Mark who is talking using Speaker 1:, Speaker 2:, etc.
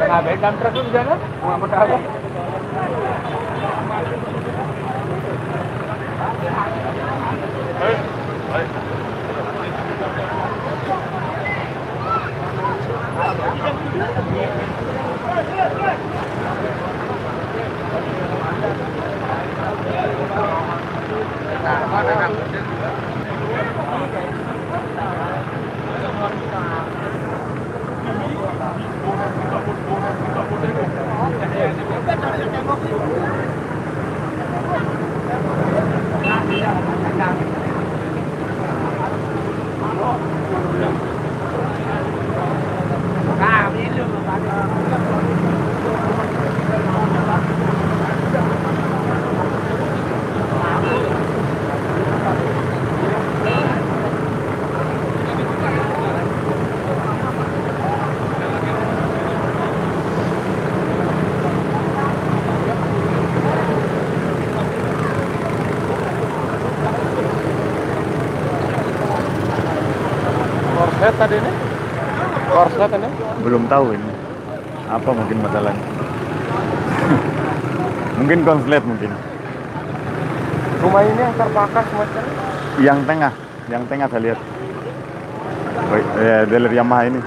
Speaker 1: ngapain dump truck tuh di sana? Mau apa apa? Korset tadi ini? Korset ini?
Speaker 2: Belum tahu ini. Apa mungkin masalahnya? Mungkin konslet mungkin.
Speaker 1: Rumah ini yang terbakar semacam?
Speaker 2: Yang tengah saya lihat. Oh, ya, dealer Yamaha ini.